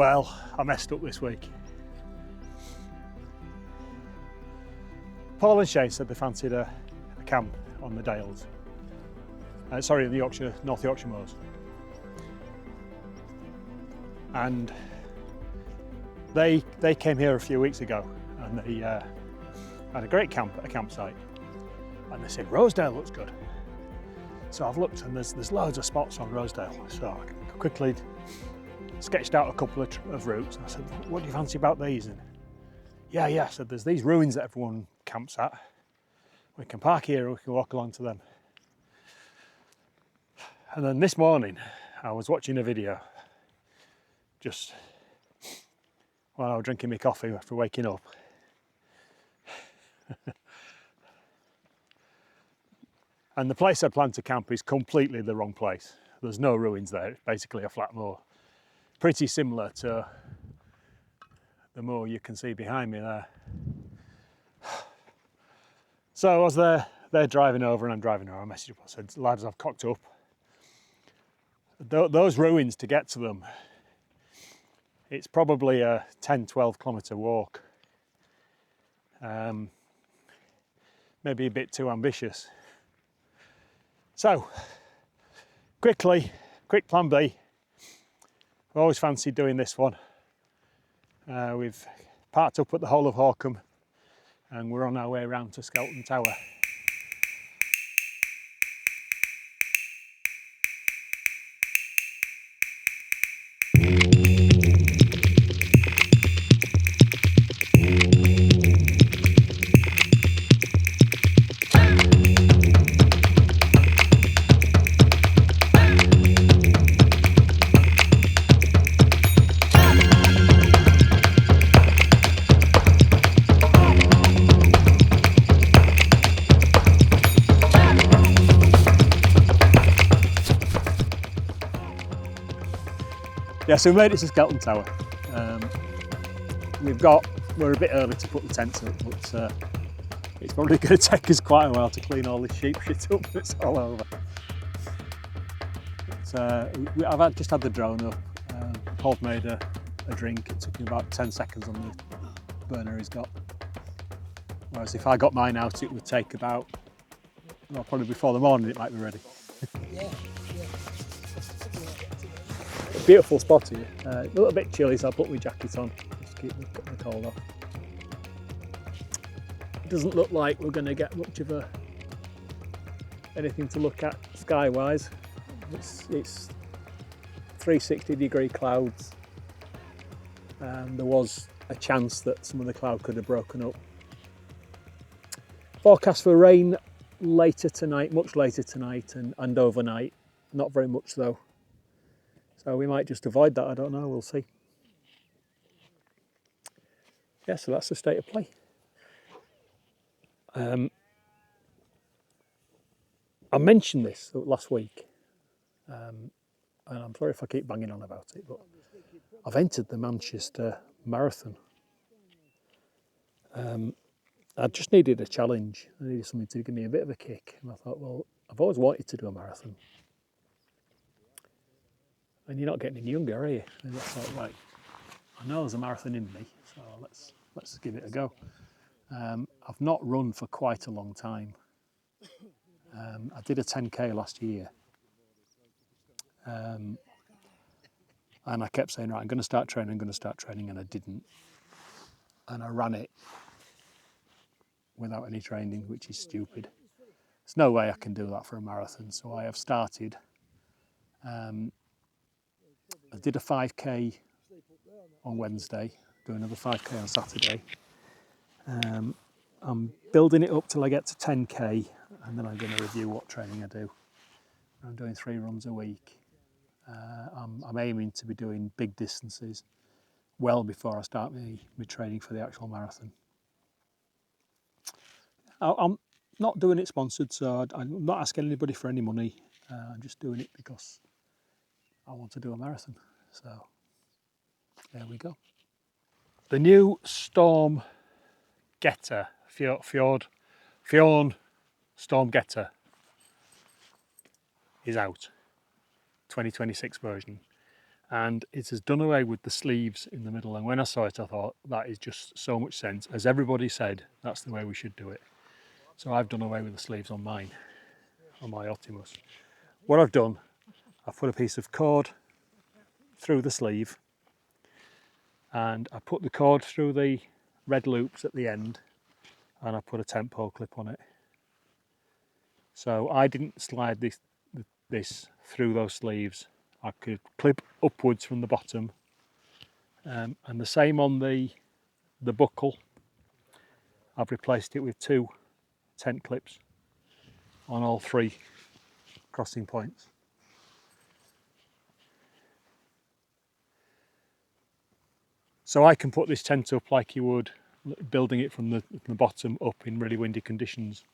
Well, I messed up this week. Paul and Shane said they fancied a camp on the Dales. Sorry, the North Yorkshire Moors. And they came here a few weeks ago and they had a great camp at a campsite. And they said, Rosedale looks good. So I've looked and there's loads of spots on Rosedale. So I quickly sketched out a couple of routes. And I said, what do you fancy about these? And yeah, I said, there's these ruins that everyone camps at. We can park here and we can walk along to them. And then this morning, I was watching a video just while I was drinking my coffee after waking up. And the place I plan to camp is completely the wrong place. There's no ruins there, it's basically a flat moor. Pretty similar to the moor you can see behind me there. So as they're driving over and I'm driving over, I messaged up, I said, lads, I've cocked up. Those ruins, to get to them, it's probably a 10-12 kilometre walk. Maybe a bit too ambitious. So, quick plan B. I've always fancied doing this one. We've parked up at the Hole of Hawcombe and we're on our way around to Skelton Tower. Yeah, so we made it to Skelton Tower. We're a bit early to put the tents up, but it's probably going to take us quite a while to clean all this sheep shit up that's all over. But, I've just had the drone up. Paul's made a drink. It took him about 10 seconds on the burner he's got. Whereas if I got mine out, it would take about, well, probably before the morning it might be ready. Yeah. Beautiful spot here. A little bit chilly, so I'll put my jacket on just to keep the cold off. It doesn't look like we're going to get much of anything to look at sky-wise. It's 360-degree clouds, and there was a chance that some of the cloud could have broken up. Forecast for rain later tonight, much later tonight, and overnight. Not very much though. So we might just avoid that, I don't know, we'll see. Yeah, so that's the state of play. I mentioned this last week, and I'm sorry if I keep banging on about it, but I've entered the Manchester Marathon. I just needed a challenge. I needed something to give me a bit of a kick. And I thought, well, I've always wanted to do a marathon. And you're not getting any younger, are you? And I thought, right, I know there's a marathon in me, so let's give it a go. I've not run for quite a long time. I did a 10k last year. And I kept saying, right, I'm going to start training, and I didn't. And I ran it without any training, which is stupid. There's no way I can do that for a marathon, so I have started. I did a 5k on Wednesday, do another 5k on Saturday. I'm building it up till I get to 10k, and then I'm going to review what training I do. I'm doing 3 runs a week. I'm aiming to be doing big distances well before I start my training for the actual marathon. I'm not doing it sponsored, so I'm not asking anybody for any money. I'm just doing it because I want to do a marathon. So there we go. The new Stormgrotta, Fjern Stormgrotta is out, 2026 version. and it has done away with the sleeves in the middle. And when I saw it, I thought that is just so much sense. As everybody said, that's the way we should do it. So I've done away with the sleeves on mine, on my Otimus. What I've done, I've put a piece of cord through the sleeve, and I put the cord through the red loops at the end, and I put a tent pole clip on it. So I didn't slide this through those sleeves. I could clip upwards from the bottom, and the same on the buckle. I've replaced it with 2 tent clips on all 3 crossing points. So I can put this tent up like you would building it from the bottom up in really windy conditions.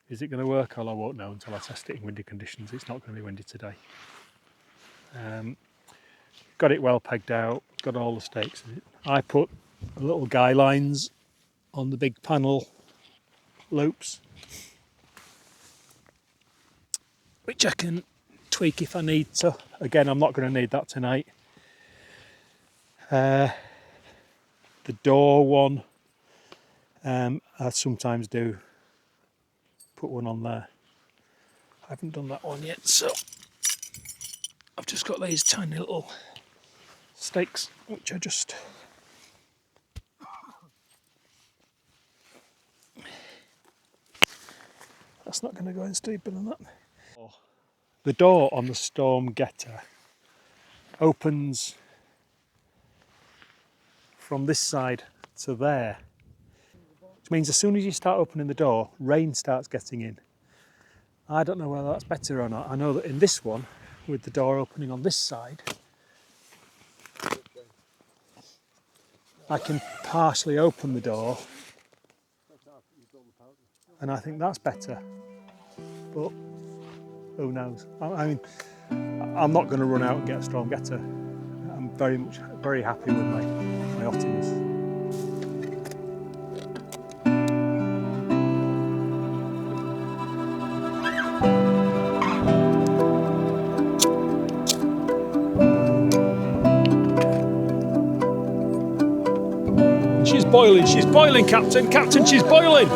Is it going to work? Well, I won't know until I test it in windy conditions. It's not going to be windy today. Got it well pegged out, got all the stakes in it. I put little guy lines on the big panel loops, which I can tweak if I need to. Again, I'm not going to need that tonight. The door one, I sometimes do put one on there. I haven't done that one yet, so I've just got these tiny little stakes, which I just that's not going to go in steeper than that. The door on the Stormgrotta opens from this side to there, which means as soon as you start opening the door, rain starts getting in. I don't know whether that's better or not. I know that in this one, with the door opening on this side, I can partially open the door, and I think that's better, but who knows? I mean, I'm not going to run out and get a Stormgrotta. I'm very happy with my Otimus. She's boiling, Captain! Captain, she's boiling!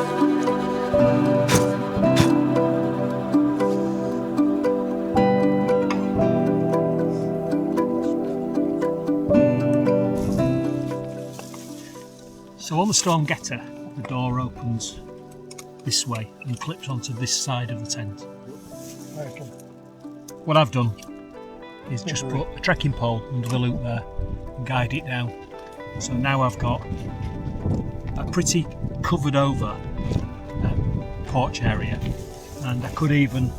So on the Stormgrotta, the door opens this way and clips onto this side of the tent. What I've done is just put a trekking pole under the loop there and guide it down. So now I've got a pretty covered over porch area, and I could even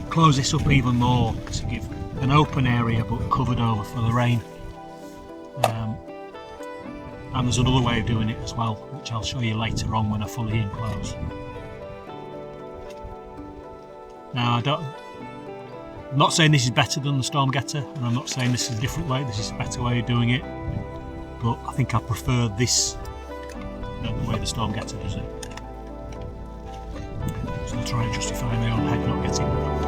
close this up even more to give an open area but covered over for the rain. And there's another way of doing it as well, which I'll show you later on when I fully enclose. Now I'm not saying this is better than the Stormgrotta, and I'm not saying this is a different way, this is a better way of doing it, but I think I prefer this than the way the Stormgrotta does it. So I'll try and justify my own head not getting wet.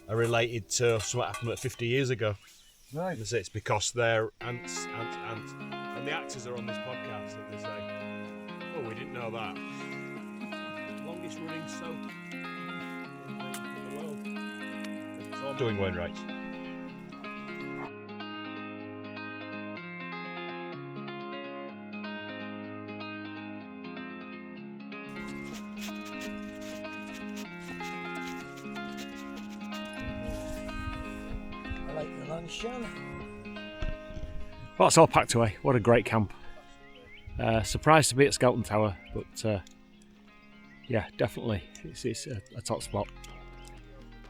Are related to something happened about 50 years ago. Right. It's because they're ants, and the actors are on this podcast, and they say, "Oh, we didn't know that." Longest running soap in the world. doing Wainwright. I like the luncheon. Well, it's all packed away. What a great camp. Surprised to be at Skelton Tower, but yeah, definitely it's a top spot.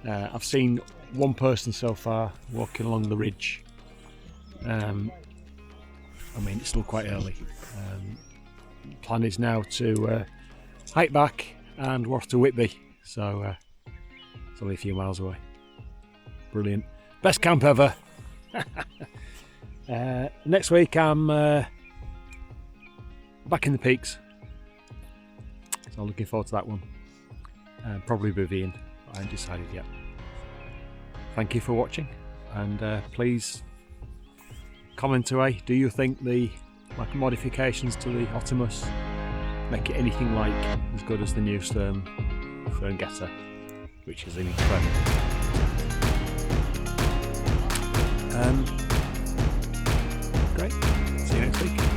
I've seen one person so far walking along the ridge. I mean, it's still quite early. Plan is now to hike back and walk to Whitby, so it's only a few miles away. Brilliant. Best camp ever. Next week I'm back in the peaks, so I'm looking forward to that one. Probably with Ian, but I haven't decided yet. Thank you for watching, and please comment away. Do you think the modifications to the Otimus make it anything like as good as the new Fjern Stormgrotta, which is incredible? Great. See you next week.